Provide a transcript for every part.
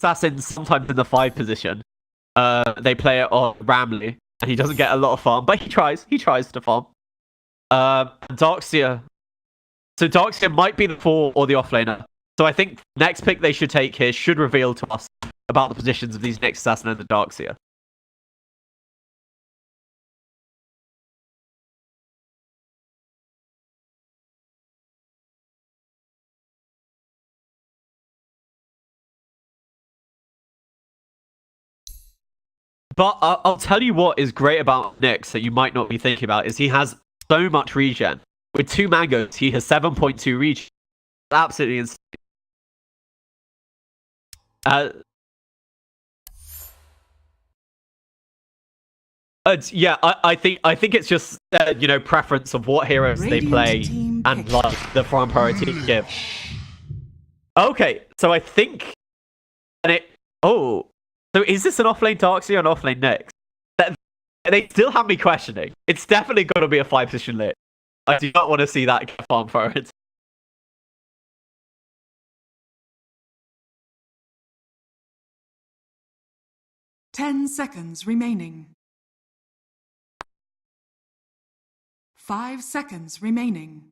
assassins sometimes in the 5 position. They play it on Ramley, and he doesn't get a lot of farm, but he tries. He tries to farm. Darkseer. So Darkseer might be the 4 or the offlaner. So I think next pick they should take here should reveal to us about the positions of these Nyx Assassin and the Darkseer. But I'll tell you what is great about Nyx that you might not be thinking about is he has so much regen. With 2 mangoes, he has 7.2 regen. Absolutely insane. Yeah, I think it's just preference of what heroes they play and like the farm priority give. Okay, so I think so is this an offlane Darkseer or an offlane Nyx? They still have me questioning. It's definitely got to be a 5 position lit. I do not want to see that farm priority. Ten seconds remaining. 5 seconds remaining.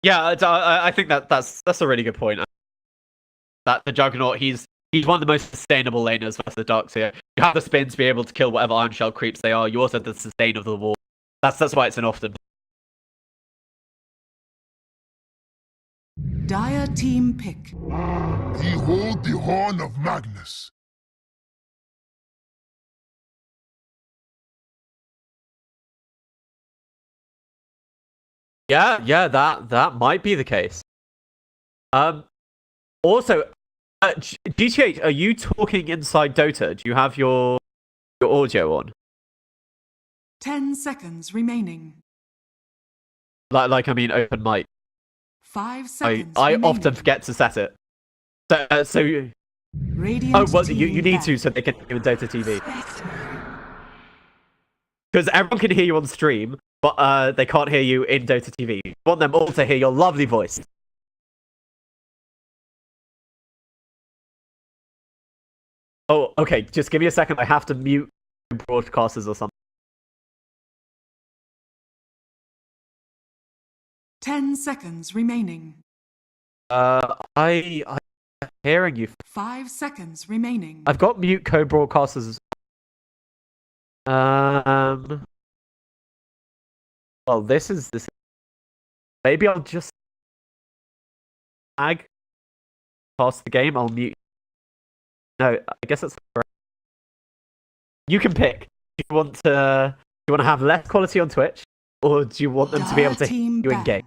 Yeah, I think that's a really good point. That the Juggernaut, he's one of the most sustainable laners versus the Darkseer. You have the spin to be able to kill whatever Iron Shell creeps they are. You also have the sustain of the wall. That's why it's an often. Dire team pick. Behold the horn of Magnus. Yeah, that might be the case. Also, GTH, are you talking inside Dota? Do you have your audio on? 10 seconds remaining. Like I mean, open mic. 5 seconds. I often forget to set it. So you need to so they can hear you in Dota TV. Because everyone can hear you on stream, but they can't hear you in Dota TV. You want them all to hear your lovely voice. Oh, okay. Just give me a second. I have to mute broadcasters or something. 10 seconds remaining. I'm hearing you. 5 seconds remaining. I've got mute co-broadcasters. Well, this is. Maybe I'll just tag past the game. I'll mute. No, I guess that's correct. You can pick. Do you want to have less quality on Twitch, or do you want them to be able to hear you in game?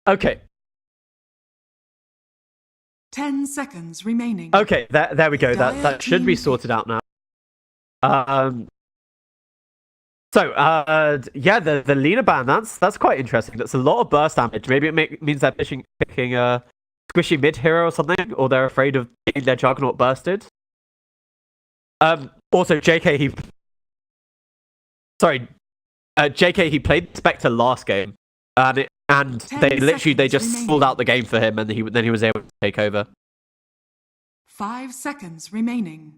Okay. 10 seconds remaining. Okay, there we go. That should be sorted out now. Yeah, the Lina ban, that's quite interesting. That's a lot of burst damage. Maybe it means they're picking a squishy mid hero or something, or they're afraid of getting their Juggernaut bursted. Also, JK he played Spectre last game, and they just pulled out the game for him, and then he was able to take over. 5 seconds remaining.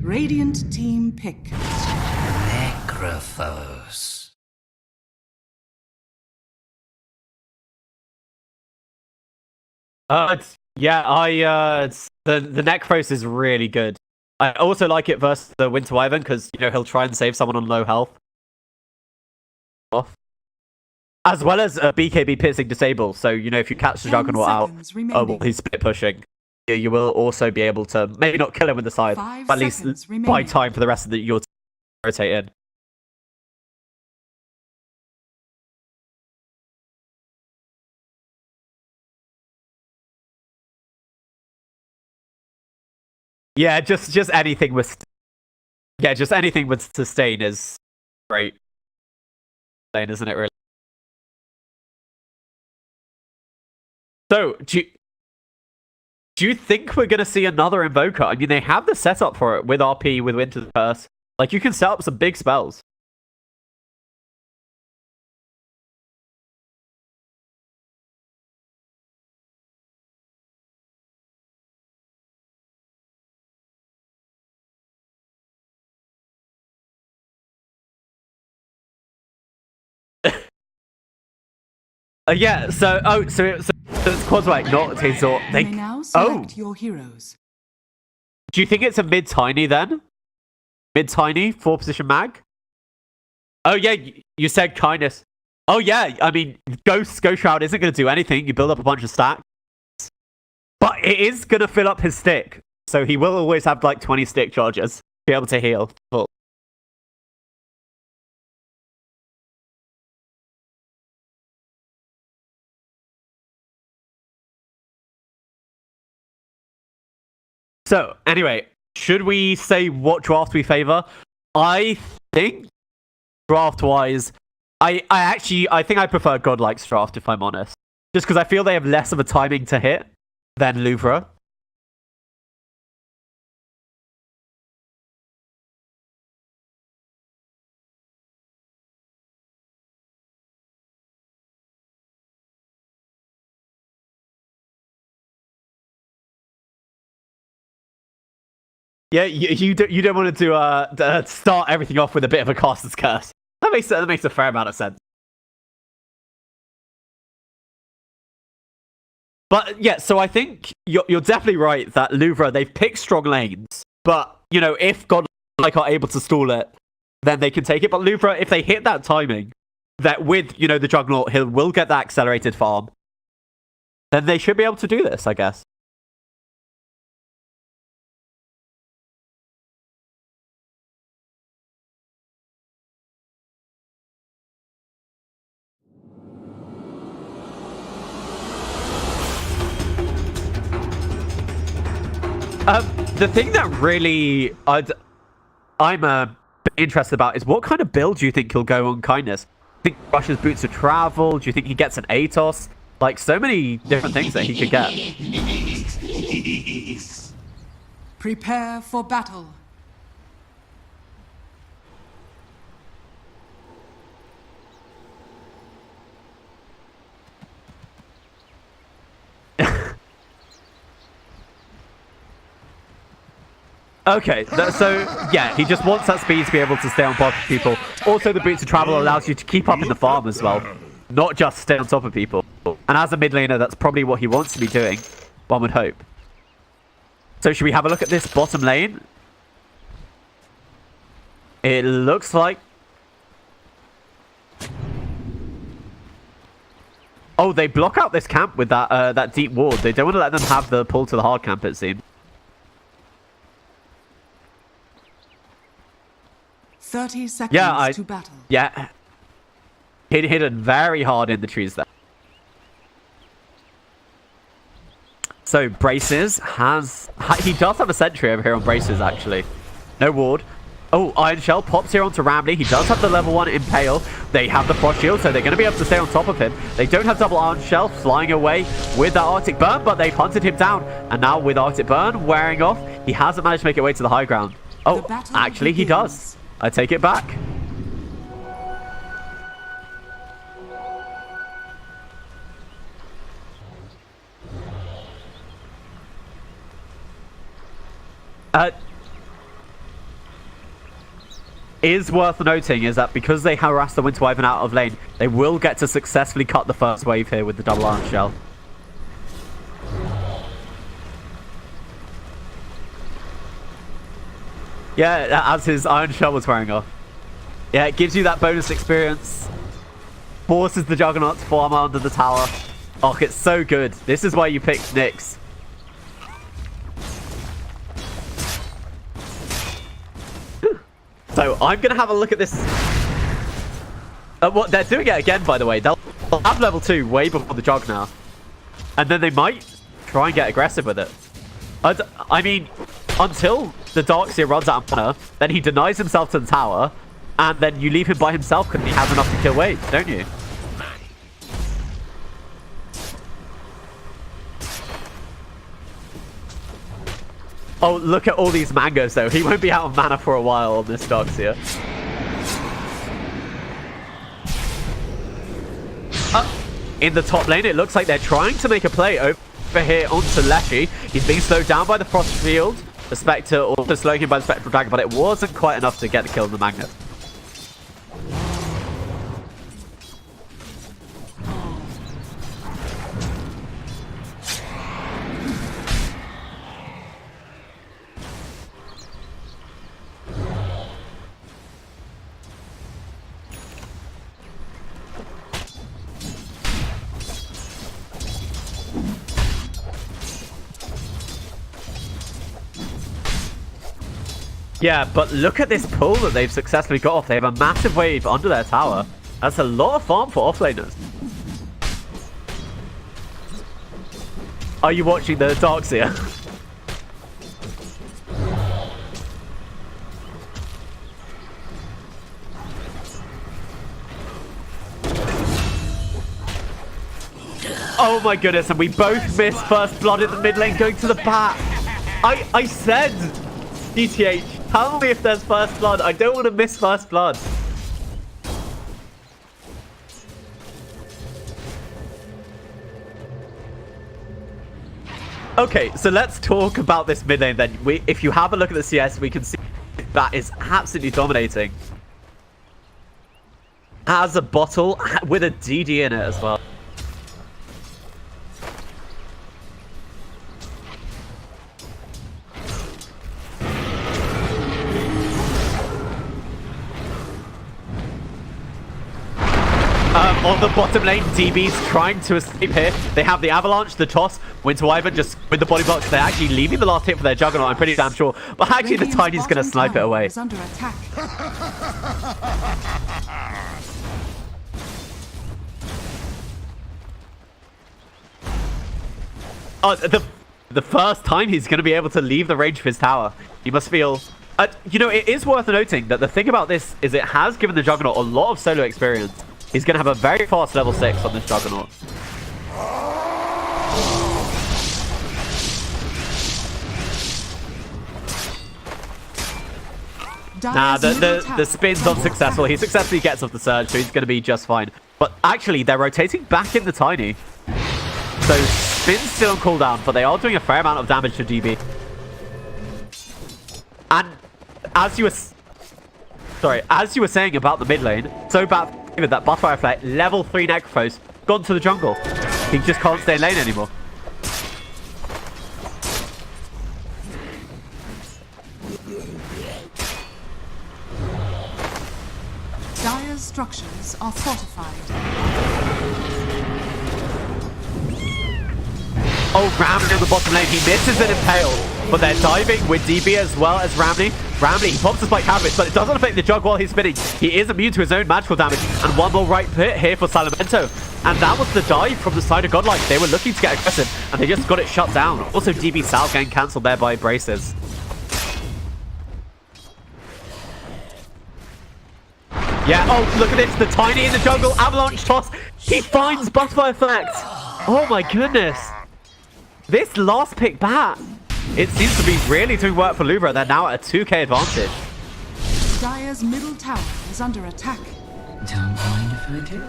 Radiant team pick. Necrophos. The Necros is really good. I also like it versus the Winter Wyvern because he'll try and save someone on low health. As well as BKB piercing disable. So if you catch the Juggernaut out, while he's split pushing, you will also be able to maybe not kill him with the side, but at least buy time for the rest of your team to rotate in. Yeah, just anything with... Yeah, just anything with sustain is great. Sustain, isn't it, really? So, do you think we're going to see another Invoker? I mean, they have the setup for it with RP, with Winter's Curse. Like, you can set up some big spells. Yeah, so it's Quadlike, not Tazor. You may now select your heroes. Do you think it's a mid-tiny then? Mid-tiny, 4-position mag? Oh yeah, you said kindness. Oh yeah, I mean, Ghost Shroud isn't going to do anything. You build up a bunch of stacks. But it is going to fill up his stick. So he will always have like 20 stick charges. Be able to heal. Full. So, anyway, should we say what draft we favor? I think, draft-wise, I think I prefer Godlike's draft, if I'm honest. Just because I feel they have less of a timing to hit than Louvre. Yeah, you don't want to start everything off with a bit of a caster's curse. That makes a fair amount of sense. But yeah, so I think you're definitely right that Louvre, they've picked strong lanes. But, you know, if Godlike are able to stall it, then they can take it. But Louvre, if they hit that timing, that with, you know, the Juggernaut, he will get that accelerated farm, then they should be able to do this, I guess. The thing that really I'm interested about is what kind of build do you think he'll go on kindness? Do you think Rush's Boots of Travel? Do you think he gets an Atos? Like, so many different things that he could get. Prepare for battle. Okay, so yeah, he just wants that speed to be able to stay on top of people. Also, the Boots of Travel allows you to keep up in the farm as well, not just stay on top of people. And as a mid laner, that's probably what he wants to be doing, one would hope. So should we have a look at this bottom lane? It looks like... Oh, they block out this camp with that deep ward. They don't want to let them have the pull to the hard camp, it seems. 30 seconds to battle. Yeah. Hidden very hard in the trees there. So, Braces he does have a sentry over here on Braces, actually. No ward. Oh, Iron Shell pops here onto Ramley. He does have the level 1 Impale. They have the Frost Shield, so they're going to be able to stay on top of him. They don't have double Iron Shell flying away with that Arctic Burn, but they've hunted him down. And now with Arctic Burn wearing off, he hasn't managed to make it way to the high ground. Oh, actually he does. I take it back. Is worth noting is that because they harass the Winter Wyvern out of lane, they will get to successfully cut the first wave here with the double Iron Shell. Yeah, as his Iron Shell was wearing off. Yeah, it gives you that bonus experience. Forces the Juggernaut to farm under the tower. Oh, it's so good. This is why you picked Nyx. So, I'm going to have a look at this. What they're doing it again, by the way. They'll have level 2 way before the Jug now. And then they might try and get aggressive with it. I mean, until the Darkseer runs out of mana, then he denies himself to the tower, and then you leave him by himself because he has enough to kill waves, don't you? Oh, look at all these mangoes, though. He won't be out of mana for a while on this Darkseer. In the top lane, it looks like they're trying to make a play over here onto Leshy. He's being slowed down by the Frost Field. The Spectre also slowing him by the Spectral Dragon, but it wasn't quite enough to get the kill on the Magnet. Yeah, but look at this pull that they've successfully got off. They have a massive wave under their tower. That's a lot of farm for offlaners. Are you watching the Darkseer? Oh my goodness, and we both missed first blood in the mid lane going to the back. I said, DTH, tell me if there's first blood. I don't want to miss first blood. Okay, so let's talk about this mid lane then. If you have a look at the CS, we can see that is absolutely dominating. Has a bottle with a DD in it as well. On the bottom lane, DB's trying to escape here. They have the Avalanche, the Toss, Winter Wyvern just with the body blocks. They're actually leaving the last hit for their Juggernaut, I'm pretty damn sure. But actually, the Tiny's going to snipe it away. Under attack. Oh, the first time he's going to be able to leave the range of his tower. He must feel... you know, it is worth noting that the thing about this is it has given the Juggernaut a lot of solo experience. He's going to have a very fast level 6 on this Juggernaut. Nah, the spin's unsuccessful. He successfully gets off the surge, so he's going to be just fine. But actually, they're rotating back in the Tiny. So spin's still on cooldown, but they are doing a fair amount of damage to DB. And as you were saying about the mid lane, so bad with that Butterfly Flare, level 3 Necrophos, gone to the jungle. He just can't stay in lane anymore. Dire's structures are fortified. Oh, Ramley on the bottom lane. He misses an Impale, but they're diving with DB as well as Ramley. Ramley, he pops the Spike Habit, but it doesn't affect the Jug while he's spinning. He is immune to his own magical damage. And one more right hit here for Salamento. And that was the dive from the side of Godlike. They were looking to get aggressive, and they just got it shut down. Also, DB Sal getting cancelled there by Braces. Yeah, oh, look at this. The Tiny in the jungle. Avalanche toss. He finds Butterfly Effect. Oh my goodness. This last pick back, it seems to be really doing work for Lubra. They're now at a 2k advantage. Dire's middle tower is under attack. Don't mind if I do.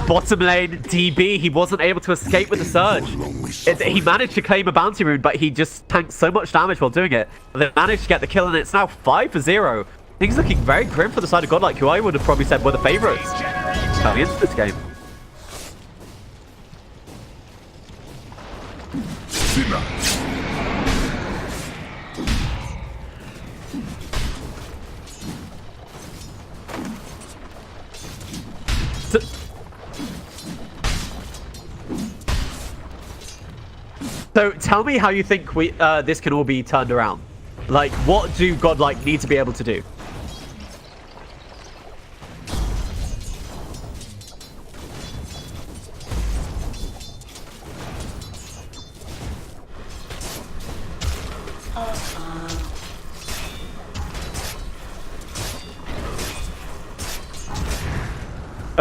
Bottom lane, DB, he wasn't able to escape with the surge. He managed to claim a bounty rune, but he just tanked so much damage while doing it. They managed to get the kill, and it's now 5-0. Things looking very grim for the side of Godlike, who I would have probably said were the favourites coming into this game. So tell me how you think this can all be turned around. Like, what do Godlike need to be able to do?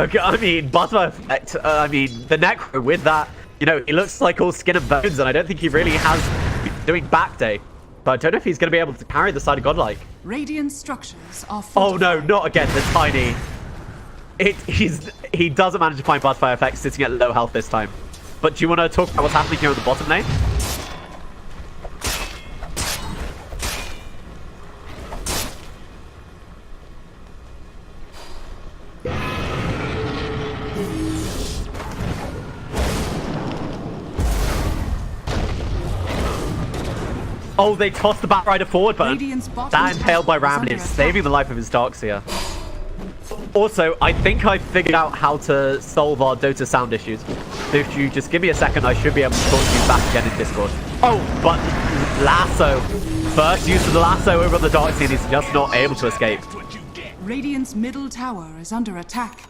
Okay, I mean, butterfly effect. I mean, the Necro with that, you know, he looks like all skin and bones, and I don't think he really has doing back day. But I don't know if he's going to be able to carry the side of Godlike. Radiant structures are Oh no, fortified. not again, the tiny. He doesn't manage to find butterfly effect sitting at low health this time. But do you want to talk about what's happening here on the bottom lane? Oh, they tossed the Batrider forward, but Radiant's bottom that impaled by tower is Ramley under is attack. saving the life of his Darkseer. Also, I think I figured out how to solve our Dota sound issues. So if you just give me a second, I should be able to talk to you back again in Discord. Oh, but lasso. First use of the lasso over on the Darkseer, and he's just not able to escape. Radiant's middle tower is under attack.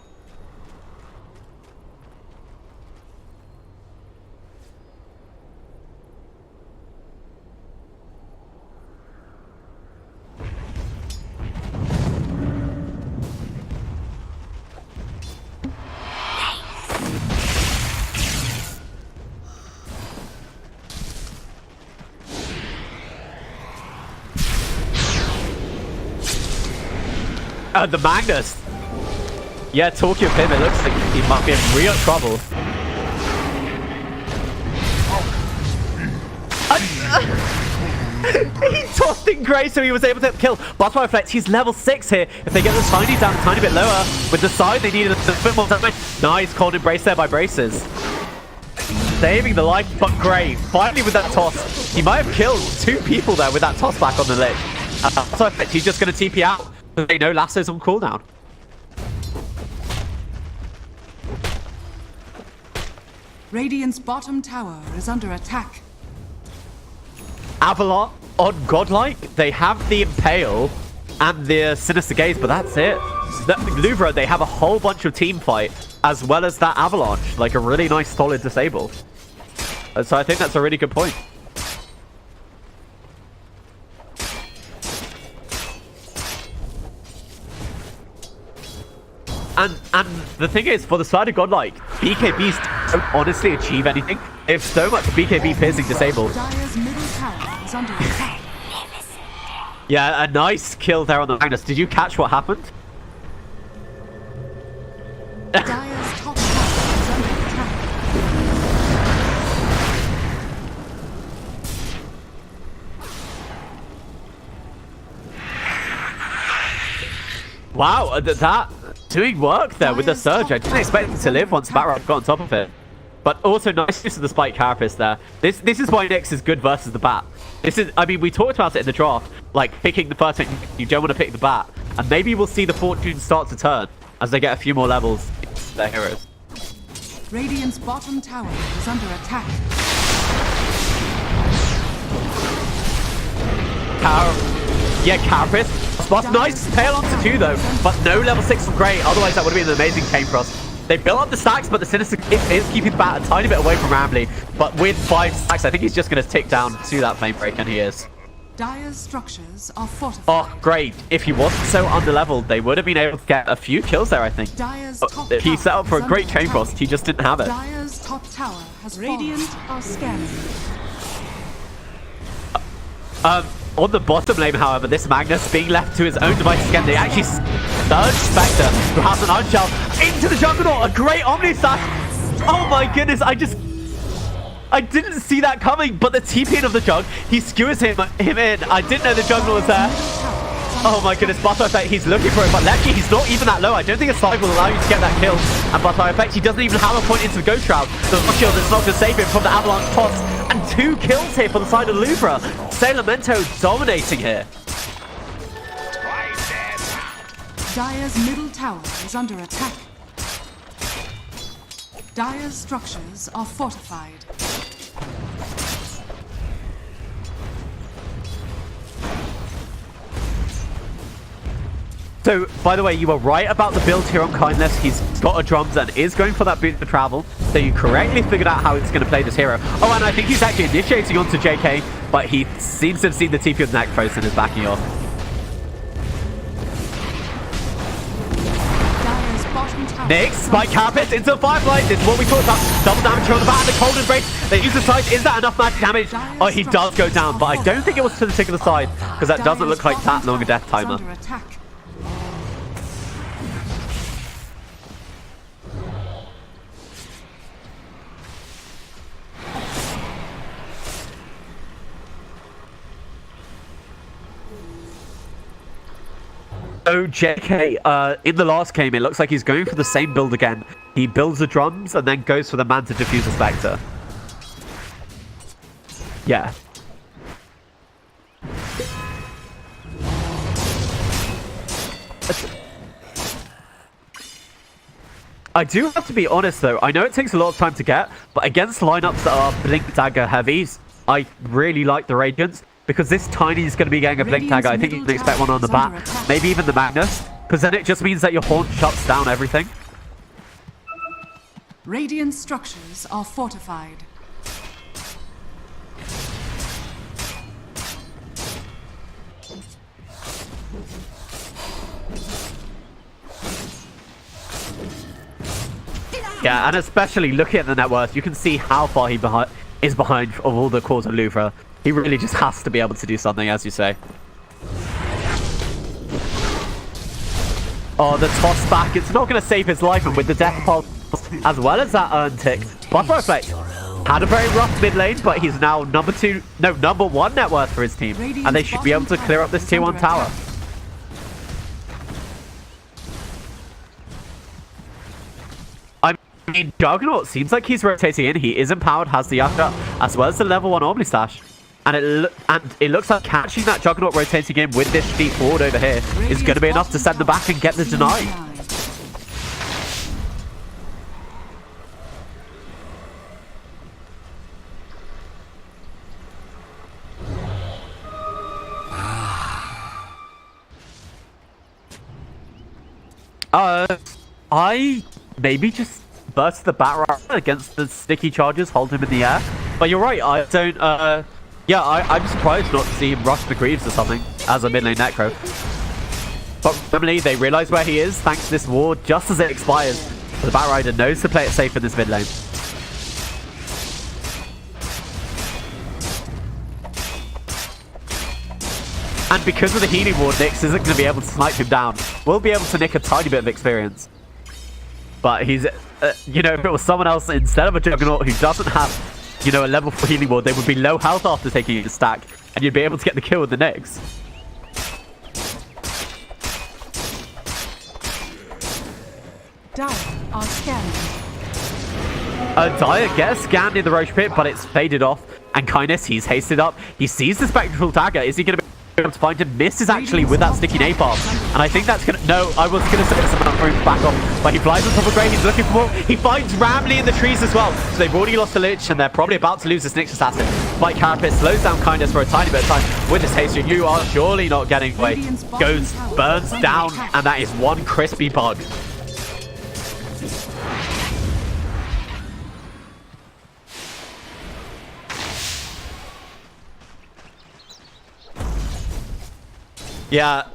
The Magnus. Yeah, talking of him, it looks like he might be in real trouble. He tossed in Grey, so he was able to kill. Butterfly effect, he's level 6 here. If they get the tiny down a tiny bit lower, with the side, they need a bit more damage. Nice cold embrace there by Braces. Saving the life, but Grey, finally with that toss. He might have killed 2 people there with that toss back on the lich. Butterfly effect, he's just going to TP out. They know Lasso's on cooldown. Radiant's bottom tower is under attack. Avalon on Godlike, they have the Impale and the Sinister Gaze, but that's it. Louvre, they have a whole bunch of team fight, as well as that Avalanche, like a really nice solid disable. So I think that's a really good point. And the thing is, for the side of Godlike, BKBs don't honestly achieve anything. They have so much BKB piercing disabled. Dire's middle tower is under attack. Yeah, a nice kill there on the Magnus. Did you catch what happened? Dire's top tower is under attack. Wow, that doing work there with the surge. I didn't expect him to live once Batrock got on top of it. But also nice use of the Spike Carapace there. This is why Nyx is good versus the Bat. This is, I mean, we talked about it in the draft, like picking the first thing, you don't want to pick the Bat. And maybe we'll see the fortune start to turn as they get a few more levels into their heroes. Radiant's bottom tower is under attack. Yeah, Carapace. Spot nice tail onto 2 though, but no level 6 from Grey. Otherwise, that would have been an amazing chain for us. They built up the stacks, but the Sinister is keeping the Bat a tiny bit away from Ramley. But with 5 stacks, I think he's just going to tick down to that flame break, and he is. Dire's structures are fortified. Oh, great. If he wasn't so underleveled, they would have been able to get a few kills there, I think. Dire's But top he set up for a tower great is chain under frost. He just didn't have it. Dire's top tower has Radiant are scanning. On the bottom lane, however, this Magnus being left to his own devices again, they actually Surge Spectre, who has an Unshell, into the Juggernaut, a great Omni Slash. Oh my goodness, I didn't see that coming, but the TP of the Jug, he skewers him in. I didn't know the Juggernaut was there. Oh my goodness, Butterfly Effect, he's looking for it, but luckily he's not even that low. I don't think a Slide will allow you to get that kill. And Butterfly Effect, he doesn't even have a point into the Ghost Shroud. The shield is not going to save him from the Avalanche toss. And 2 kills here for the side of Louvre. Sailormento dominating here. Dire's middle tower is under attack. Dire's structures are fortified. So, by the way, you were right about the build here on Kindness. He's got a drums and is going for that boot for travel. So you correctly figured out how he's going to play this hero. Oh, and I think he's actually initiating onto JK, but he seems to have seen the TP of Necros and is backing off. Dire's bottom tower Nyx, spike carpet into the Firefly. This is what we talked about. Double damage on the back of the Cold Embrace. They use the side. Is that enough magic damage? Oh, he does go down, but I don't think it was to the tick of the side because that doesn't look like that long a death timer. So JK, in the last game, it looks like he's going for the same build again. He builds the drums and then goes for the man to defuse the Spectre. Yeah. I do have to be honest though, I know it takes a lot of time to get, but against lineups that are Blink Dagger heavies, I really like the Radiance. Because this Tiny is going to be getting a Blink Dagger. I think you can expect one on the bat. Maybe even the Magnus. Because then it just means that your Haunt shuts down everything. Radiant structures are fortified. Yeah, and especially looking at the net worth, you can see how far he is behind of all the cores of Louvre. He really just has to be able to do something, as you say. Oh, the toss back. It's not going to save his life, and with the death pulse, as well as that urn tick. Buffer effect. Had a very rough mid lane, but he's now number 1 net worth for his team. And they should be able to clear up this tier 1 tower. I mean, Juggernaut seems like he's rotating in. He is empowered, has the Yasha, as well as the level 1 Omnistash. And it looks like catching that Juggernaut rotating in with this deep forward over here is going to be enough to send them back and get the deny. I maybe just burst the Batarang against the sticky charges, hold him in the air. But you're right, I don't, yeah, I'm surprised not to see him rush the Greaves or something as a mid lane Necro. But normally they realise where he is thanks to this ward just as it expires. So the Batrider knows to play it safe in this mid lane. And because of the healing ward, Nyx isn't going to be able to snipe him down. We'll be able to nick a tiny bit of experience. But he's, you know, if it was someone else instead of a Juggernaut who doesn't have, you know, a level 4 healing ward, they would be low health after taking a stack, and you'd be able to get the kill with the Nyx. Dire are scanning. Dire gets scanned in the Roche Pit, but it's faded off. And Kindness, he's hasted up. He sees the Spectral Dagger. Is he going to be able to find him? Misses actually with that sticky napalm. And I think that's going to... No, I was going to say there's some room to back off. But he flies on top of Grey. He's looking for more. He finds Ramley in the trees as well. So they've already lost the Lich, and they're probably about to lose this Nyx assassin. Spike Carapace slows down Kindness for a tiny bit of time. With this haste, you are surely not getting away. Goes, burns down, and that is one crispy bug. Yeah.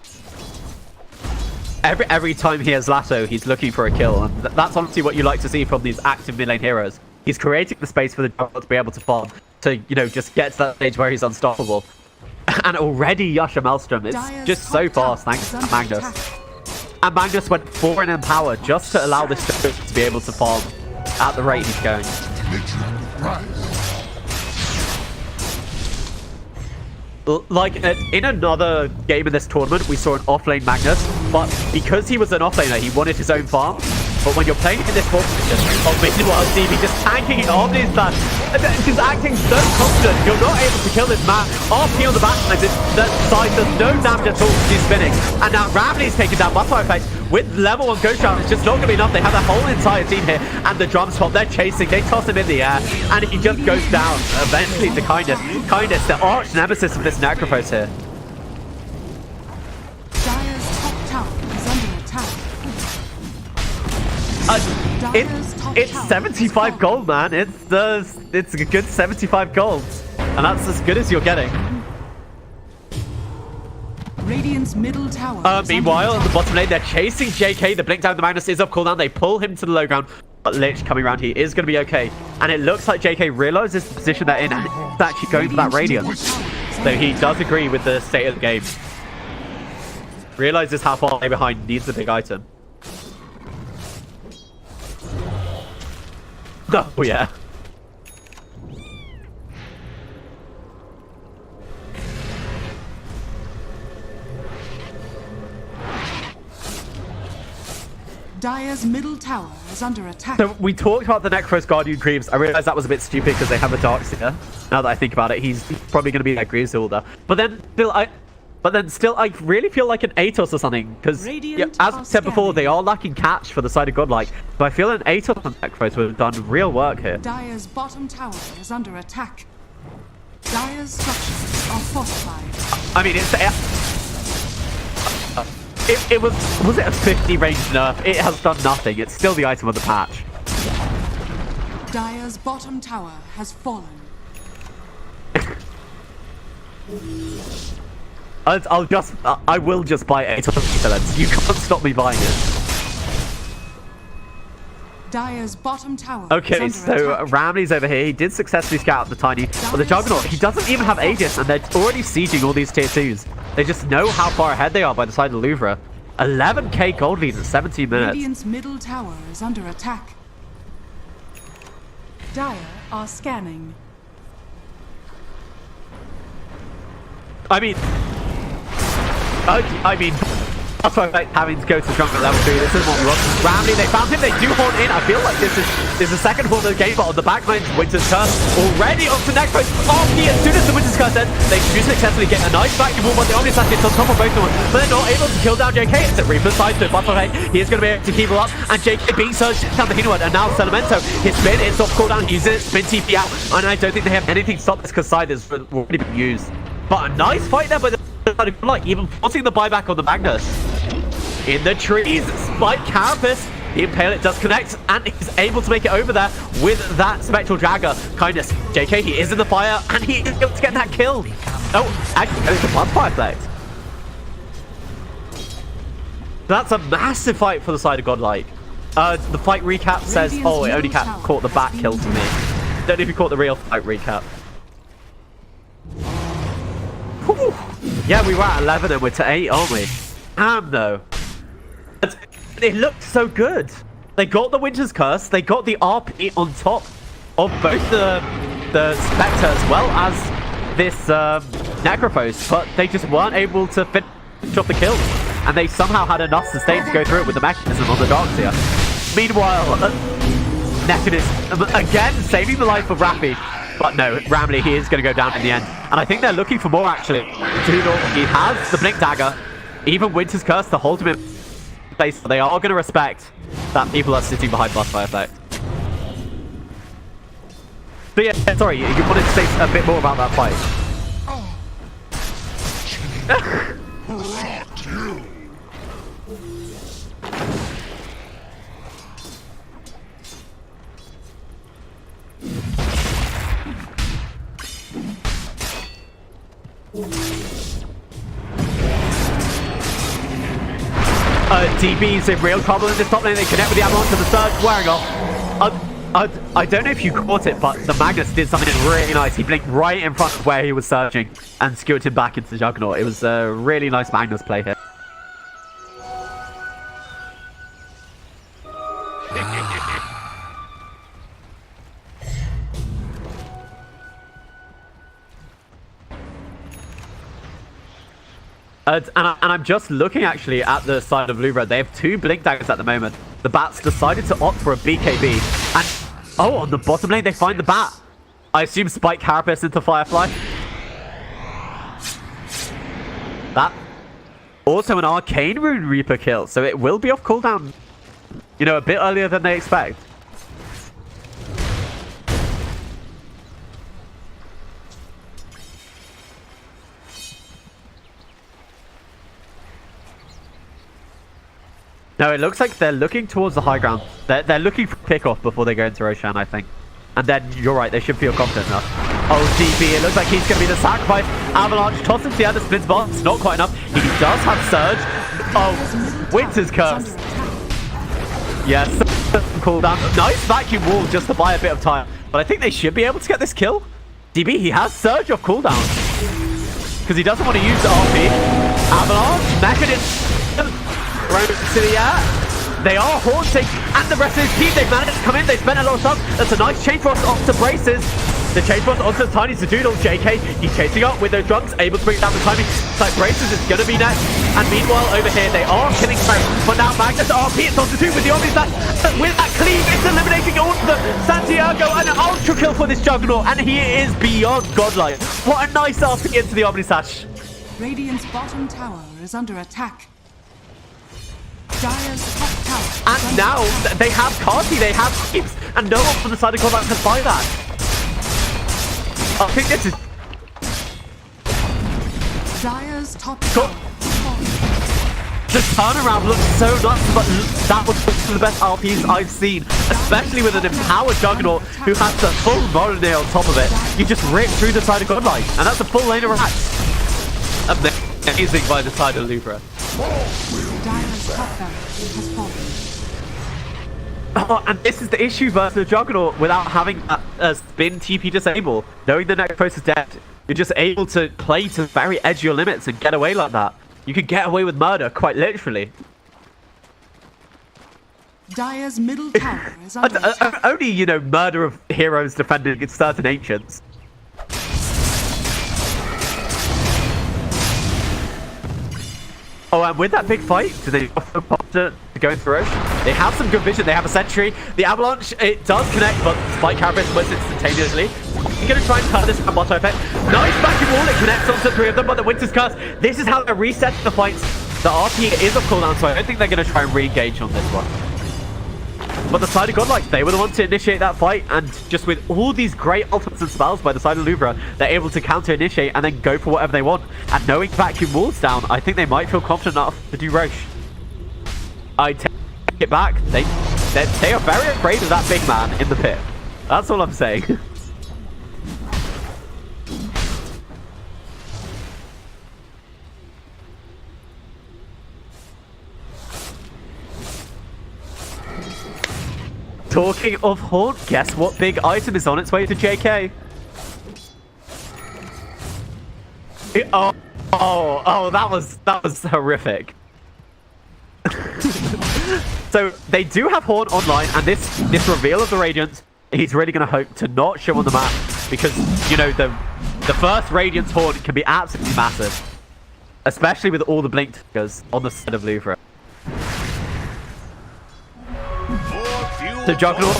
Every time he has Lasso, he's looking for a kill, and that's honestly what you like to see from these active mid lane heroes. He's creating the space for the Juggernaut to be able to farm, to, you know, just get to that stage where he's unstoppable. And already Yasha Maelstrom is just so fast thanks to Magnus. And Magnus went 4 in Empower just to allow this to be able to farm at the rate he's going. Like, in another game in this tournament, we saw an offlane Magnus, but because he was an offlaner, he wanted his own farm. But when you're playing in this position, meanwhile, Stevie just tanking it on his back, just acting so confident, you're not able to kill this man. RP on the back line, that side does no damage at all to spinning. And now Ramley's taking down Butterfly Effect with level 1 Ghost Round. It's just not going to be enough. They have the whole entire team here, and the drum swap, they're chasing, they toss him in the air, and he just goes down eventually to Kindness. Kindness, the arch nemesis of this Necrophos here. Dire's top tower is under attack. It's 75 gold, man. It's a good 75 gold, and that's as good as you're getting. Radiant's middle tower. is Meanwhile, under on the attack. bottom lane, they're chasing JK. The blink down the Magnus is off cooldown. They pull him to the low ground. But Lich coming around, he is going to be okay. And it looks like JK realizes the position they're in and is actually going for that Radiant. So he does agree with the state of the game. Realizes how far they're behind, needs a big item. Oh, yeah. Dire's middle tower is under attack. So we talked about the Necros Guardian Greaves. I realized that was a bit stupid because they have a Darkseer. Now that I think about it, he's probably going to be like Greaves Holder. But then still, I really feel like an Atos or something. Because as I said before, they are lacking catch for the side of Godlike. But I feel an Atos on Necros would have done real work here. Dire's bottom tower is under attack. Dire's structures are fortified. I mean, it was it a 50 range nerf? It has done nothing. It's still the item of the patch. Dire's bottom tower has fallen. I will just buy Atos. You can't stop me buying it. Dire's bottom tower Okay, is so under attack. Ramley's over here. He did successfully scout out the Tiny, but the Juggernaut, he doesn't even have Aegis, and they're already sieging all these tier 2s. They just know how far ahead they are by the side of Louvre. 11k gold lead in 17 minutes. Radiant's middle tower is under attack. Dire are scanning. I mean, that's why I'm having to go to Drunk at level 3. This is what we want. Ramley, they found him. They do horn in. I feel like this is the second horn of the game, but on the back line, Winter's Curse already up to Necros. As soon as the Winter's Curse ends, they do successfully get a nice back wall, but the Omnislash gets on top of both of them. But they're not able to kill down JK. It's a Reaper side to Buffalo. He is going to be able to keep him up. And JK being surged down the Hinward. And now Celemento, his spin, it's off cooldown. He's in it, spin TP out. And I don't think they have anything to stop this because side has already been used. But a nice fight there, but like even forcing the buyback on the Magnus. In the trees, Spike Carapace, the Impale, it does connect, and he's able to make it over there with that Spectral Dagger. Kindness, JK, he is in the fire, and he is able to get that kill. Oh, actually, it's a Bloodfire effect. That's a massive fight for the side of Godlike. The fight recap says, oh, it only caught the back kill to me. Don't know if you caught the real fight recap. Whew. Yeah, we were at 11 and we're to 8, aren't we? Damn, though. It looked so good. They got the Winter's Curse. They got the RP on top of both the Spectre as well as this Necrophos, but they just weren't able to finish off the kill. And they somehow had enough sustain to go through it with the mechanism on the Darkseer. Meanwhile, Mechanism again saving the life of Rappy. But no, Ramley, he is going to go down in the end. And I think they're looking for more, actually. He has the Blink Dagger, even Winter's Curse to hold him in place. They are going to respect that people are sitting behind Bloodfire effect. But yeah, sorry, you wanted to say a bit more about that fight. DB's in real trouble in this top lane. They connect with the Avalanche of the Surge, wearing off. I don't know if you caught it, but the Magnus did something really nice. He blinked right in front of where he was surging and skewered him back into the Juggernaut. It was a really nice Magnus play here. And I'm just looking actually at the side of Louvre. They have 2 Blink Daggers at the moment. The Bats decided to opt for a BKB. And, oh, on the bottom lane, they find the Bat. I assume Spike Carapace into Firefly. That. Also an Arcane Rune Reaper kill. So it will be off cooldown, you know, a bit earlier than they expect. No, it looks like they're looking towards the high ground. They're looking for pick-off before they go into Roshan, I think. And then, you're right, they should feel confident enough. Oh, DB, it looks like he's going to be the sacrifice. Avalanche tosses the other splits box. Not quite enough. He does have Surge. Oh, Winter's Curse. Yes, cooldown. Nice vacuum wall just to buy a bit of time. But I think they should be able to get this kill. DB, he has Surge off cooldown. Because he doesn't want to use the RP. Avalanche, Mechanism. Right to the air. They are haunting, and the rest of his team, they've managed to come in, they spent a lot of time. That's a nice chain frost off to braces. The chain frost onto the tiny Zadoodle. JK, he's chasing up with those drums, able to bring down the timing. Like braces is going to be next. And meanwhile, over here, they are killing Frank. But now Magnus RP, it's on to 2 with the Omni Slash. With that cleave, it's eliminating all of them. Santiago, an ultra kill for this Juggernaut, and he is beyond godlike. What a nice RP into the Omni Slash. Radiant's bottom tower is under attack. Dire's top tower. And now they have Carty, they have creeps, and no one from the side of Godlike can buy that. I think this is Dire's top tower. the turnaround looks so nuts, but that was one of the best RPs I've seen, especially with an empowered Juggernaut who has the full Moronay on top of it. You just rip through the side of Godlike, and that's a full lane of rats. Amazing by the side of Lubra. Dire's top barracks has fallen. Oh, and this is the issue versus Juggernaut without having a spin TP disable. Knowing the next post is dead, you're just able to play to very edge your limits and get away like that. You could get away with murder, quite literally. Dire's middle tower is under attack. Only, you know, murder of heroes defending against certain ancients. Oh, and with that big fight, do they offer to go in through? They have some good vision. They have a sentry. The Avalanche, it does connect, but Spike Carapace wins instantaneously. You're going to try and cut this from Motto effect. Nice vacuum wall. It connects onto 3 of them, but the Winter's Curse. This is how they reset the fights. The RP is a cooldown, so I don't think they're going to try and re-engage on this one. But the side of Godlike, they were the ones to initiate that fight, and just with all these great ultimates and spells by the side of Lubra, they're able to counter-initiate and then go for whatever they want. And knowing vacuum walls down, I think they might feel confident enough to do Roche. I take it back. They are very afraid of that big man in the pit. That's all I'm saying. Talking of Haunt, guess what big item is on its way to JK? That was horrific. So they do have Haunt online, and this reveal of the Radiance, he's really going to hope to not show on the map because, you know, the first Radiance Haunt can be absolutely massive, especially with all the blink triggers on the side of Louvre. The Juggernaut.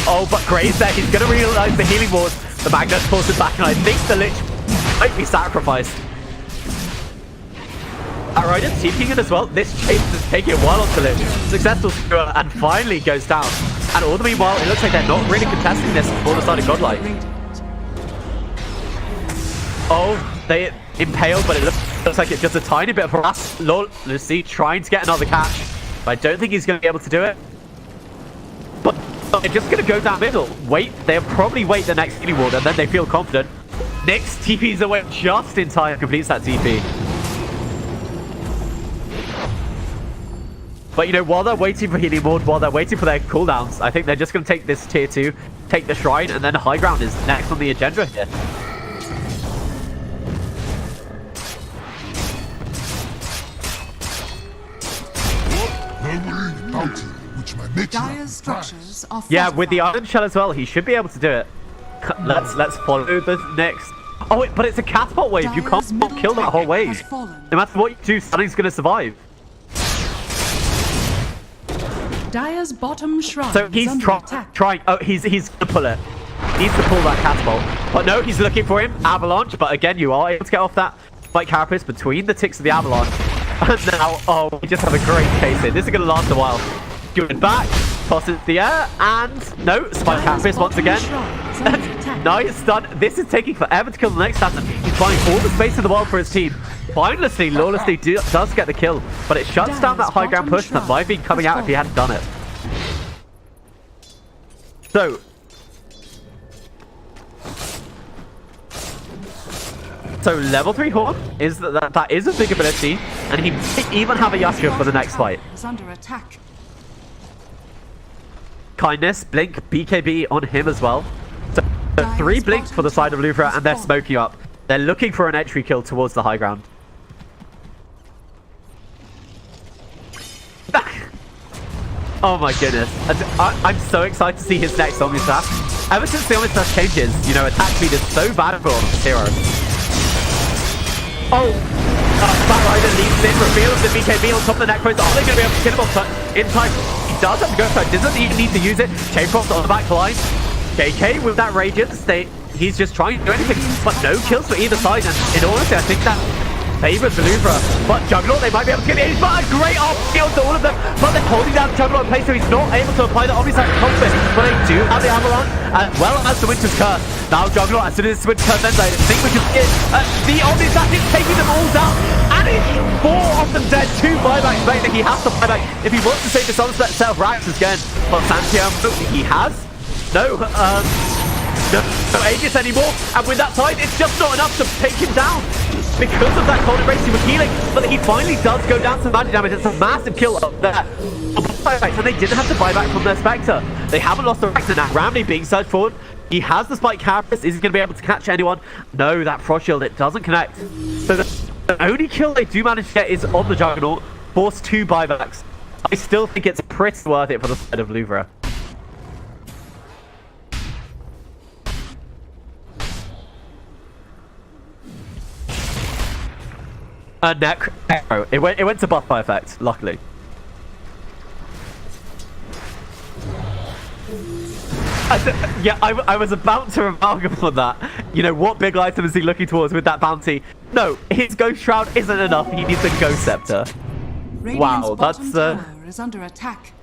Oh, but Gray's there. He's going to realize the healing ward. The Magnus pulls it back, and I think the Lich might be sacrificed. Alright, it's TPing it as well. This chase is taking a while on to Lich. Successful skewer, and finally goes down. And all the meanwhile, it looks like they're not really contesting this for the side of Godlike. Oh, they impaled, but it looks like it's just a tiny bit of harass. Lucy trying to get another catch, but I don't think he's going to be able to do it. But they're just going to go down middle. They'll probably wait the next healing ward, and then they feel confident. Nyx TP's away just in time, completes that TP. But, you know, while they're waiting for healing ward, while they're waiting for their cooldowns, I think they're just going to take this tier 2, take the shrine, and then high ground is next on the agenda here. Dire's structures are Yeah, with the Iron Shell as well, he should be able to do it. Let's follow the next. Oh, but it's a catapult wave. You can't kill that whole wave. No matter what you do, something's going to survive. Dire's bottom shrine. So he's trying. Oh, he's going to pull it. He needs to pull that catapult. But no, he's looking for him. Avalanche. But again, you are able to get off that Spike Carapace between the ticks of the Avalanche. And now, oh, we just have a great chase here. This is going to last a while. Going back, tosses the air, and no, Spike Carapace once again. Nice stun. This is taking forever to kill the next assassin. He's buying all the space in the world for his team. Mindlessly, lawlessly does get the kill, but it shuts down that high ground push that might have been coming out if he hadn't done it. So, So level 3 Horn is that is a big ability, and he might even have a Yasuo for the next fight. Is under attack. Kindness, Blink, BKB on him as well. So 3 blinks for the side of Louvre, and they're smoking up. They're looking for an entry kill towards the high ground. Oh my goodness. I'm so excited to see his next Omni Slash. Ever since the Omni Slash changes, you know, attack speed is so valuable on this hero. Oh! Fat Rider leaps in, reveals the BKB on top of the Necros. Are they going to be able to kill him in time? He does have to go for it, doesn't even need to use it. Chainfrost on the back line. JK with that Radiance, he's just trying to do anything, but no kills for either side. And in honesty, I think that favors the Louvre. But Juggernaut, they might be able to get it in, but a great off skill to all of them. But they're holding down Juggernaut in place, so he's not able to apply the Omnislash confidence. But they do have the Avalanche, as well as the Winter's Curse. Now Juggernaut, as soon as the Winter's Curse ends, I think we can get the Omnislash is taking them all down. And it's 4 of them dead, 2 buybacks later. He has to buy back if he wants to save this onset set of racks again. But Santiago, he has no Aegis anymore, and with that side, it's just not enough to take him down. Because of that cold embrace, he was healing, but he finally does go down to magic damage. It's a massive kill up there. And they didn't have to buy back from their Spectre. They haven't lost the Rexer now. Ramley being surged forward. He has the Spike Carapace. Is he going to be able to catch anyone? No, that Frost Shield, it doesn't connect. So the only kill they do manage to get is on the Juggernaut. Force 2 buybacks. I still think it's pretty worth it for the side of Louvre. Necro. It went to buff by effect, luckily. I was about to remark upon that. You know, what big item is he looking towards with that bounty? No, his Ghost Shroud isn't enough. He needs a Ghost Scepter. Wow, that's tower is under attack.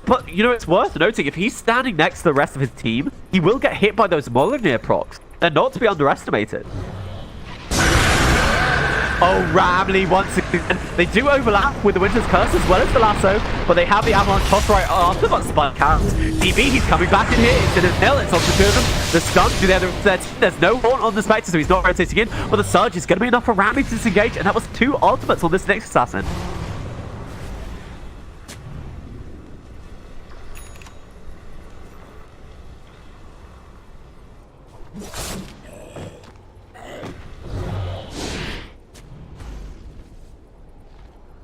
But, you know, it's worth noting, if he's standing next to the rest of his team, he will get hit by those Molyneux procs. They're not to be underestimated. Oh, Ramley once again. They do overlap with the Winter's Curse as well as the Lasso, but they have the Avalanche toss right after, but Spike counts. DB, he's coming back in here. It's in his nail. It's on the two of them. The stun to the other team. There's no Horn on the Spectre, so he's not rotating in, but the Surge is going to be enough for Ramley to disengage, and that was 2 ultimates on this next Assassin.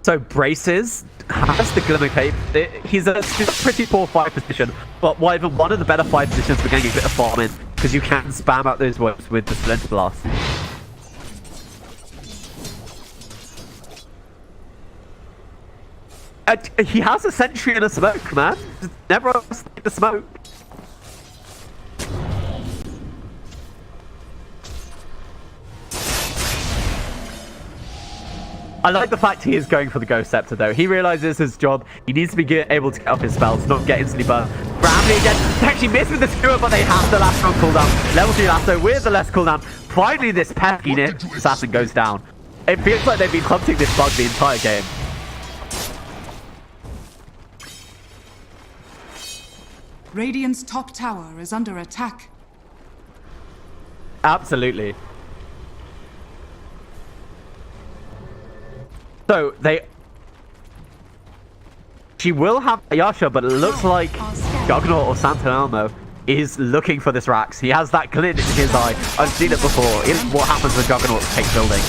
So Braces has the Glimmer Cape. He's a pretty poor fight position, but even one of the better fight positions for getting a bit of farm in, because you can spam out those waves with the Splinter Blast. He has a Sentry and a Smoke, man. Just never understand the Smoke. I like the fact he is going for the Ghost Scepter, though. He realizes his job. He needs to be able to get off his spells, not get instantly burned. Ramley again. They actually missed with the skewer, but they have the Lasso on cooldown. Level 3 Lasso with the less cooldown. Finally, this pesky assassin goes down. It feels like they've been hunting this bug the entire game. Radiant's top tower is under attack. Absolutely. So, she will have Yasha, but it looks like Juggernaut or Santanelmo is looking for this Rax. He has that glint in his eye. I've seen it before. It's what happens when Juggernauts take building.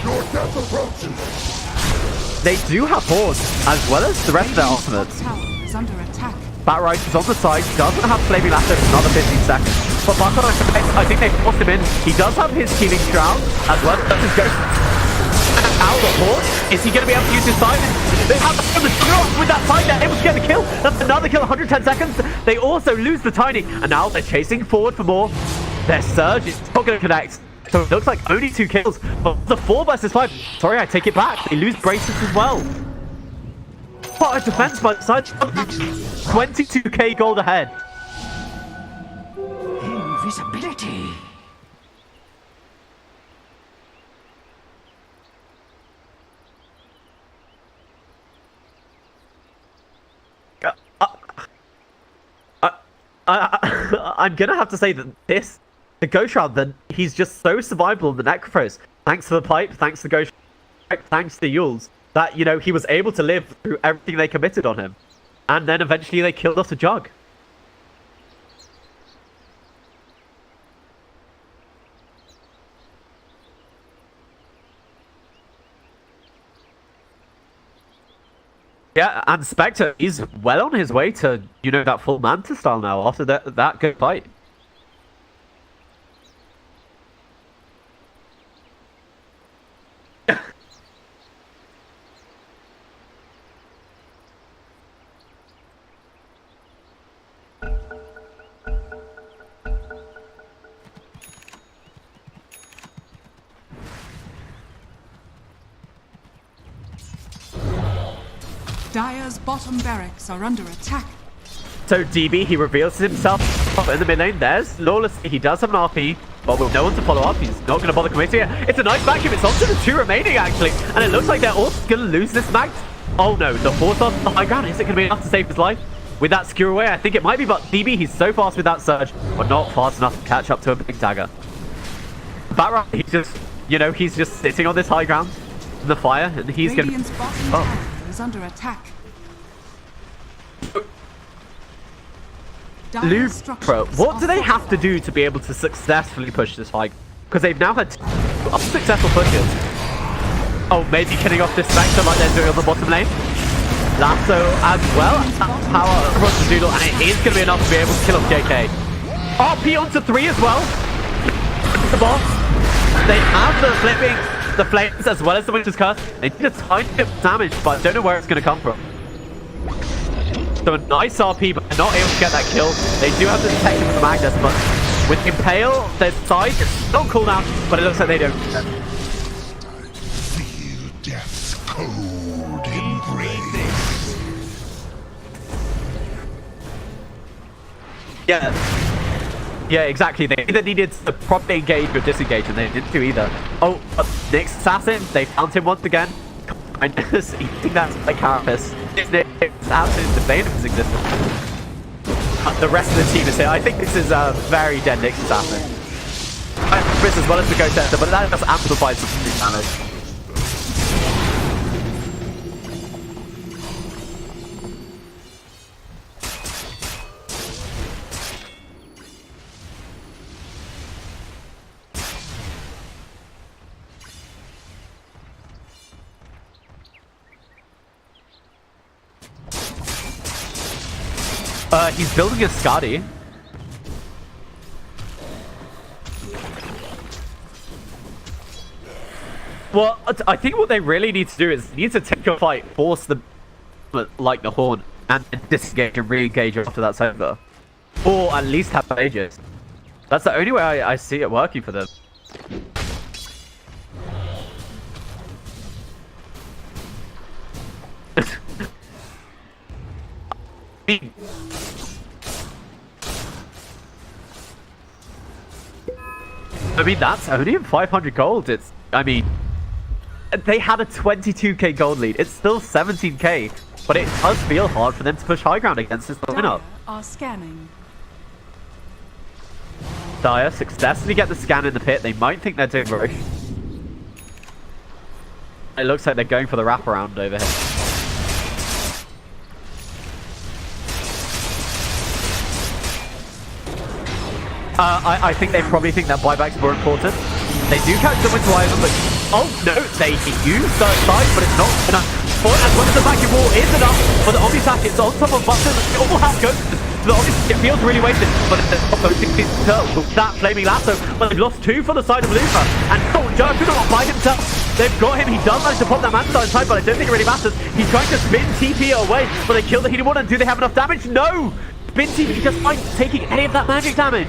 Your death approaches. They do have horns, as well as the rest of their ultimates. Top tower is under attack. Batrice is on the side, doesn't have Flaming Lasso for another 15 seconds. But Buckle, I think they forced him in. He does have his Healing Shroud, as well as his Ghost. Out the horn. Is he going to be able to use his side? They have the drop with that side. They're able to get the kill. That's another kill, 110 seconds. They also lose the Tiny, and now they're chasing forward for more. Their Surge is not going to connect. So it looks like only 2 kills. But the 4 versus 5. Sorry, I take it back. They lose Braces as well. What a defense by the side. 22k gold ahead. Invisibility. I'm gonna have to say that the Ghost Shroud, then he's just so survivable in the Necrophos. Thanks to the pipe, thanks to the Ghost Shroud, thanks to Yules, that, you know, he was able to live through everything they committed on him. And then eventually they killed off the Jug. Yeah, and Spectre, he's well on his way to, you know, that full Manta style now after that good fight. Dire's bottom barracks are under attack. So DB, he reveals himself in the mid lane. There's Lawless. He does have an RP, but with no one to follow up, he's not going to bother committing it. It's a nice vacuum. It's on to the 2 remaining, actually. And it looks like they're all going to lose this mag. Oh no, the force on the high ground. Is it going to be enough to save his life? With that skewer away, I think it might be, but DB, he's so fast with that surge, but not fast enough to catch up to a big dagger. Batrap, he's just, you know, he's just sitting on this high ground in the fire, and he's going to... bottom tower is under attack. Luke, bro, what do they have to do to be able to successfully push this high? Because they've now had 2 unsuccessful pushes. Oh, maybe killing off this Spectre like they're doing on the bottom lane. Lasso as well. Power across the doodle, and it is going to be enough to be able to kill off JK. RP onto 3 as well. The boss. They have the flames as well as the Winter's Curse. They need a tiny bit of damage, but I don't know where it's going to come from. So a nice RP, but they're not able to get that kill. They do have the detection from Magnus, but with Impale, their side is still cooldown, but it looks like they don't. Feel death's cold embrace. Yeah, exactly. They either needed to properly engage or disengage, and they didn't do either. Oh, Nick's assassin, they found him once again. I think that's like Carapace. It's absolutely insane of his existence. The rest of the team is here. I think this is a very dead Nick's assassin. Chris as well as the Ghost Tester, but that just amplifies the damage. He's building a Scotty. Well, I think what they really need to do is need to take a fight, force the like the Horn, and disengage and re-engage after that's over, or at least have ages. That's the only way I see it working for them. I mean, that's only 500 gold. I mean, they had a 22k gold lead. It's still 17k, but it does feel hard for them to push high ground against this lineup. Are scanning. Dire successfully get the scan in the pit. They might think they're doing Roche. It looks like they're going for the wraparound over here. I think they probably think that buyback's more important. They do catch them with Wyvern, but oh no, they use the side, but it's not enough. As well as the vacuum wall is enough for the Omni Sack. It's on top of Button. It all has ghosts. The Omni Sack feels really wasted, but that flaming lasso. But they've lost 2 for the side of Luca, and oh, Jug could not find himself. They've got him. He does manage to pop that man inside, but I don't think it really matters. He's trying to spin TP away, but they kill the healing one. And do they have enough damage? No. Spin TP just fine, taking any of that magic damage.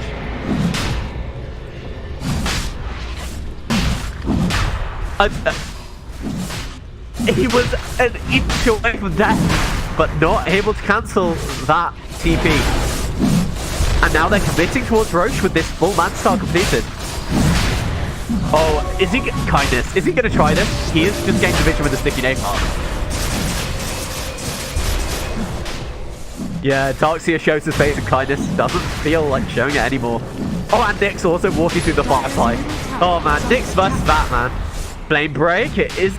He was an inch away from death, but not able to cancel that TP. And now they're committing towards Roche with this full man star completed. Oh, is he kindness? Is he going to try this? He is just getting the vision with the sticky napalm. Yeah, Darkseer shows his face in kindness. Doesn't feel like showing it anymore. Oh, and Nick's also walking through the firefly. Oh man, Nick's versus that man. Flame break. It is.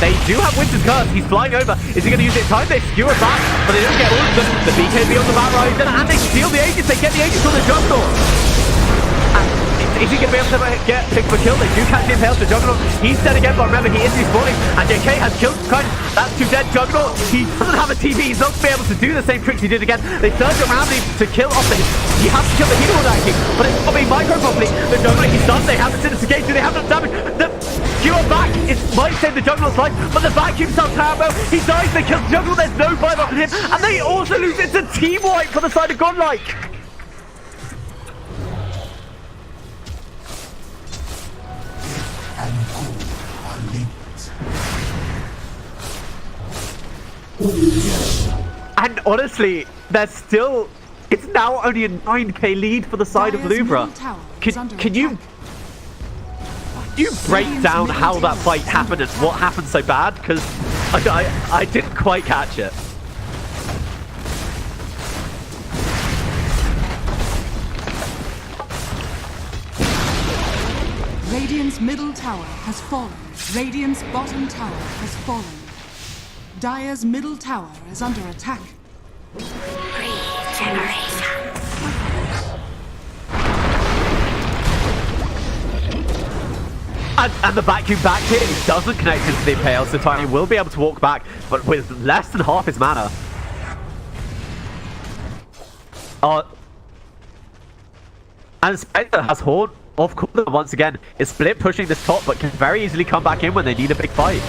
They do have Winter's Curse. He's flying over. Is he going to use it in time? They skewer back, but they don't get all of them. The BKB on the back right, and they steal the Aegis. They get the Aegis on the Juggernaut. Is he going to be able to get pick for kill? They do catch the impale to Juggernaut. He's dead again, but remember, he is respawning. And JK has killed kind. That's two dead Juggernaut. He doesn't have a TP. He's not going to be able to do the same tricks he did again. They surge around him to kill off the... He has to kill the healer with that king, but it's not being micro properly. The Juggernaut, he's done. They have the Sinister Gauge. Do they have enough damage? The skewer back might save the Juggernaut's life, but the vacuum sounds terrible. He dies. They kill the Juggernaut. There's no buyback on him. And they also lose. It's a team wipe for the side of Godlike. And honestly, there's still... It's now only a 9k lead for the side of Louvre. Can you break down how that fight happened and what happened so bad? Because I didn't quite catch it. Radiant's middle tower has fallen. Radiant's bottom tower has fallen. Dire's middle tower is under attack. And the vacuum back here doesn't connect into the impale, so Tiny will be able to walk back, but with less than half his mana. And Spectre has Horn off corner once again. Is Split pushing this top, but can very easily come back in when they need a big fight.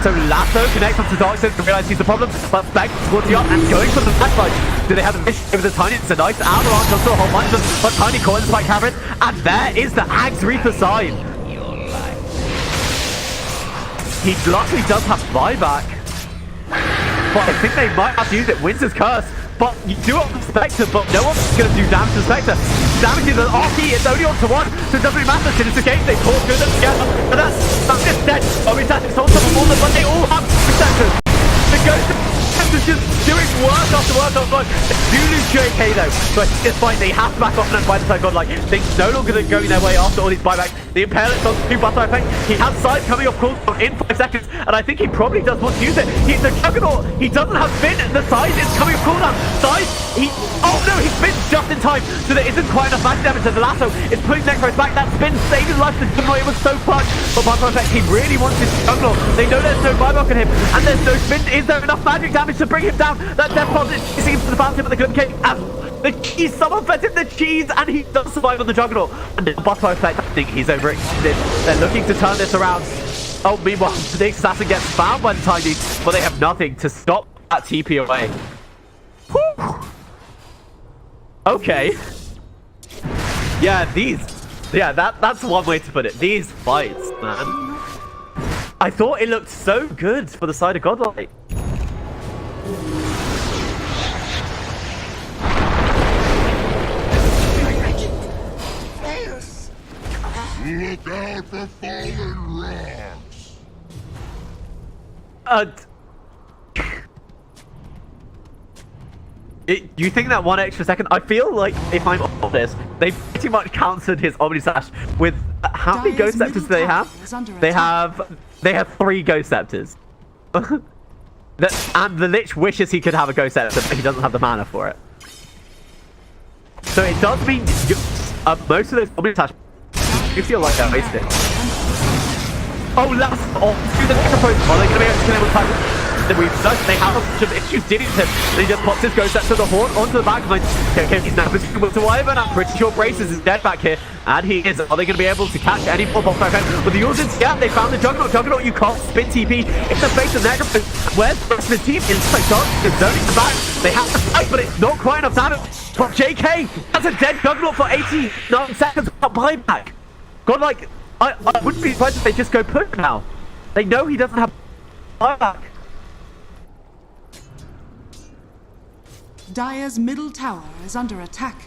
So Lasso connects onto Darkseer to realize he's the problem, but Spectre towards the up and going for the backline. Do they have a mission over the Tiny? It's a nice avalanche onto a whole bunch of them, but Tiny coins by Cavern, and there is the Axe Reaper sign. He luckily does have buyback, but I think they might have to use it. Winter's Curse, but you do it on Spectre, but no one's going to do damage to Spectre. Damage is an RP, it's only on to one, so it doesn't really matter. Sinister Gauge, they pull through them together, and that's just dead. Oh, he's actually sold someone more than, but they all have receptors. The Ghost is just doing work after work after work. They do lose JK though, so I think this fight they have to back off and by the time Godlike. Things no longer going their way after all these buybacks. The Impale is on 2 butterfly effect. He has sides coming off course in 5 seconds, and I think he probably does want to use it. He's a Juggernaut. He doesn't have spin. The side is coming off cooldown. Side, oh no, he spins just in time, so there isn't quite enough magic damage as the Lasso is putting Necros back. That spin saved his life to Juggernaut. It was so clutch, but butterfly effect, he really wants his Juggernaut. They know there's no buyback on him, and there's no spin. Is there enough magic damage to bring him down? That death pod seems to the bounty, but they couldn't kick. The cheese, someone fed him the cheese, and he does survive on the Juggernaut. And the butterfly effect, I think he's overextended. They're looking to turn this around. Oh, meanwhile, the assassin gets found by the Tiny, but they have nothing to stop that TP away. Whew. Okay. Yeah, that's one way to put it. These fights, man. I thought it looked so good for the side of Godlike. Look out for fallen rocks. Do you think that 1 extra second? I feel like, if I'm honest, they pretty much countered his Omni Slash with how many Ghost Scepters do they have? They have 3 Ghost Scepters. And the Lich wishes he could have a Ghost Scepter, but he doesn't have the mana for it. So it does mean most of those Omni Slash, you feel like they're wasted. Oh, last to the Necropose. Are they going to be able to time? We've searched, they have a bunch of issues dealing with him. And he just pops his Ghost Scepter to the Horn onto the back. Okay, he's now positioned with the Wyvern. I'm pretty sure Braces is dead back here. And he is. Are they going to be able to catch any more boss back? With the Urzins, yeah, they found the Juggernaut. Juggernaut, you can't spin TP in the face of Necropose. Where's the rest of the team? It's like Dark is zoning the back. They have to fight, but it's not quite enough damage. But JK, that's a dead Juggernaut for 89 seconds without buyback. Godlike, I wouldn't be surprised if they just go push now. They know he doesn't have buyback. Dire's middle tower is under attack.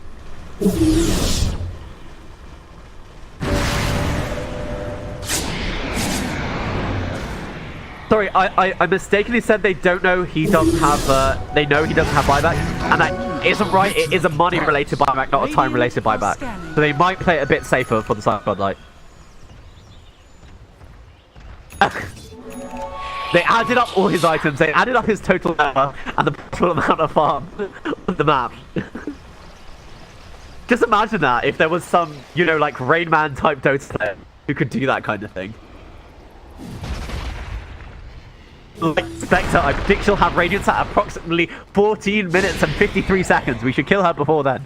Sorry, I mistakenly said they don't know he doesn't have, they know he doesn't have buyback, and that isn't right. It is a money-related buyback, not a time-related buyback. So they might play it a bit safer for the side of Godlike. They added up all his items, they added up his total number, and the total amount of farm on the map. Just imagine that, if there was some, you know, like, Rain Man type Dota player who could do that kind of thing. Like Spectre, I predict she'll have Radiance at approximately 14 minutes and 53 seconds. We should kill her before then.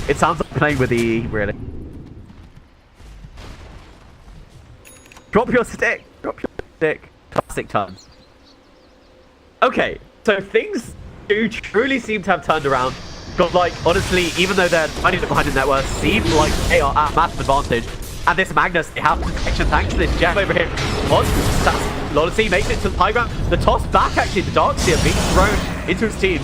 It sounds like playing with EE, really. Drop your stick! Drop your stick. Classic time. Okay, so things do truly seem to have turned around. Godlike, honestly, even though they're tiny behind the network, seem like they are at massive advantage. And this Magnus, they have protection thanks to this gem over here. Loyalty makes it to the high ground. The toss back, actually, the Darkseer being thrown into his team.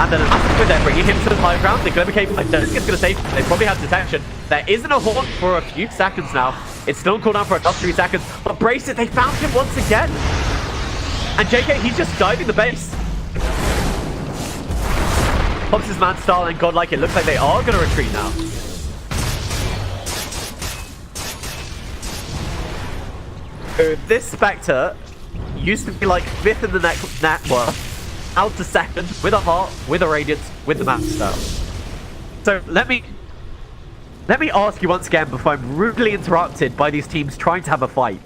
And then after they're bringing him to the high ground, the Glimmer Cave, I don't think it's going to save him. They probably have detection. There isn't a haunt for a few seconds now. It's still on cooldown for another 3 seconds. But Brace it, they found him once again. And JK, he's just diving the base. Pops his man style and Godlike, it looks like they are going to retreat now. So this Spectre used to be like 5th in the network, out to 2nd, with a heart, with a radiance, with the map style. So let me ask you once again before I'm rudely interrupted by these teams trying to have a fight.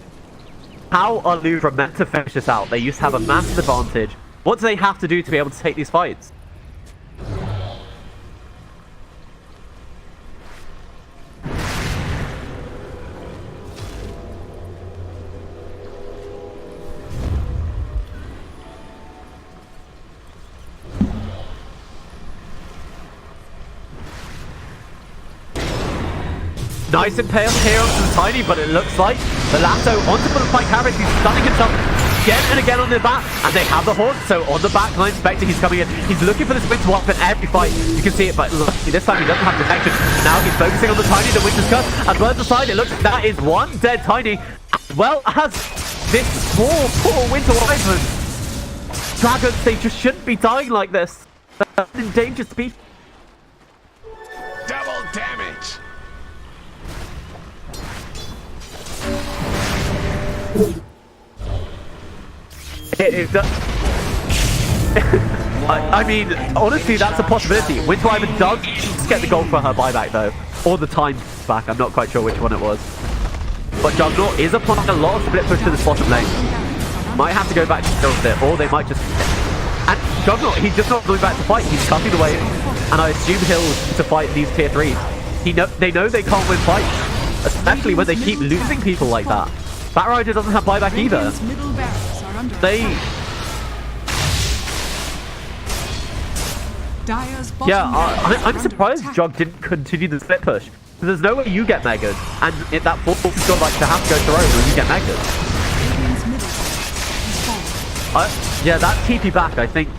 How are Louvre meant to finish this out? They used to have a massive advantage. What do they have to do to be able to take these fights? Nice impale here onto the Tiny, but it looks like the lasso onto Butterfly Carrot. He's stunning himself again and again on the back, and they have the Haunt. So on the back line, Spectre, he's coming in. He's looking for this win to wipe in every fight. You can see it, but look, this time he doesn't have protection. Now he's focusing on the Tiny, the Winter's Curse. As well as the side, it looks like that is one dead Tiny, as well as this poor Winter Wyvern. Dragons, they just shouldn't be dying like this. They're an endangered species. Double damage. I mean, honestly, that's a possibility. Winter Wyvern does just get the gold for her buyback, though. Or the time back. I'm not quite sure which one it was. But Juggernaut is applying a lot of split push to this bottom lane. Might have to go back to kill a bit, or they might just... And Juggernaut, he's just not going back to fight. He's cutting away. And I assume he'll to fight these tier 3s. They know they can't win fights. Especially when they keep losing people like that. Batrider doesn't have buyback either. I'm surprised Jug didn't continue the split push. Because there's no way you get megaed. And that forces Godlike to have to go through when you get megaed. Yeah, that TP back, I think,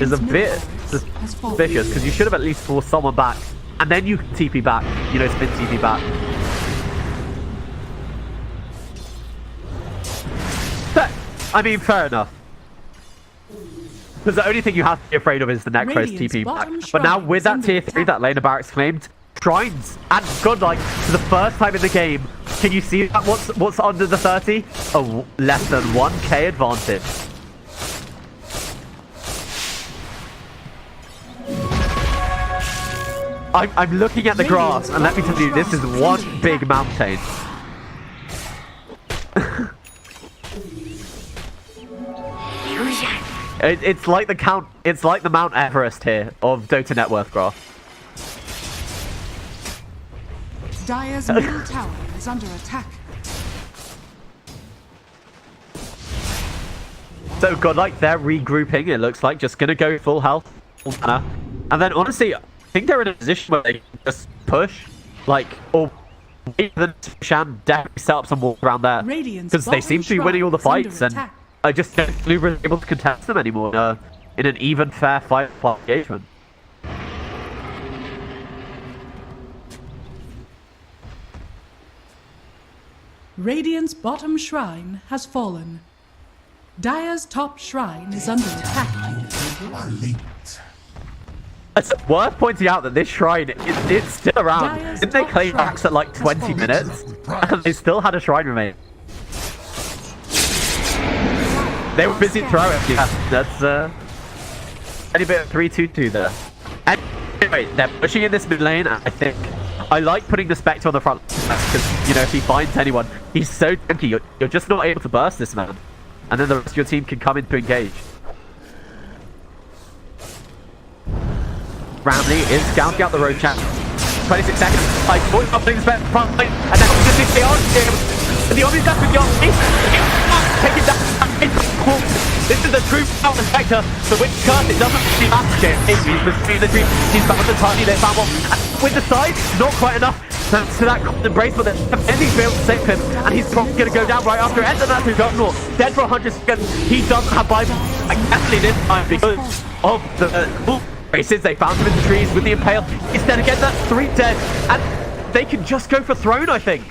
is a bit suspicious. Because you should have at least forced someone back. And then you can TP back. You know, spin TP back. I mean, fair enough. Because the only thing you have to be afraid of is the Necros TP back. But now with that tier 3 that Lena Barracks claimed, Shrines and Godlike for the first time in the game, can you see that what's under the 30? Oh, less than 1k advantage. I'm looking at the grass, and let me tell you, this is one big mountain. It's like the Mount Everest here of Dota net worth graph. Dire's middle tower is under attack. So Godlike, they're regrouping, it looks like, just gonna go full health, full mana. And then honestly, I think they're in a position where they can just push, like, or wait for them to push and definitely set up some walls around there. Because they seem to be winning all the fights, and I just don't think we're able to contest them anymore in an even, fair fight engagement. Radiant's bottom shrine has fallen. Dire's top shrine is under attack. It's worth pointing out that this shrine it's still around. Dire's Didn't they top claim shrine max at like has 20 fallen. minutes? And they still had a shrine remain. They were busy throwing. Yeah, that's any bit of 3-2-2 there. Anyway, they're pushing in this mid lane. I think I like putting the Spectre on the front because, you know, if he finds anyone, he's so tanky. You're just not able to burst this man, and then the rest of your team can come in to engage. Ramley is scouting out the road chat. 26 seconds. Like, boy, something Spectre front line, and now just is the Omni. The Omni's left with the Omni. Taking down. This is the true power of the Spectre, for which curse it doesn't really matter. He's pursuing the dream. He's found the tiny they found one. With the side, not quite enough to that embrace, but then ending's been able to save him, and he's probably going to go down right after it. And that's his Juggernaut. Dead for 100 seconds. He doesn't have Bible. Actually, this time, because of the races, they found him in the trees with the Impale. Instead of getting that 3 dead, and they can just go for Throne, I think.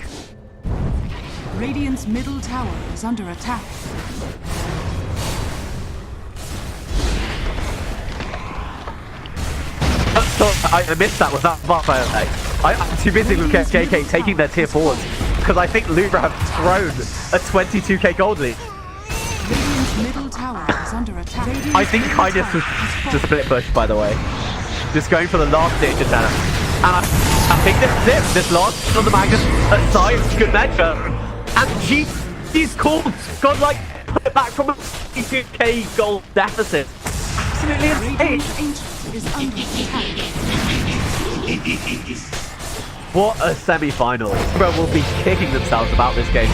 Radiant's middle tower is under attack. I missed that with that buffalo effect. I'm too busy with JK taking their tier forwards because I think Lubra have thrown a 22k gold lead. Radiant's middle tower is under attack. I think Kindness was to split push, by the way. Just going for the last ditch attempt. And I think this is it. This last on the Magnus aside, good measure. And she's called Godlike put it back from a 22k gold deficit. Absolutely insane. Radiant's ancient is under attack. What a semi-final. Bro will be kicking themselves about this game.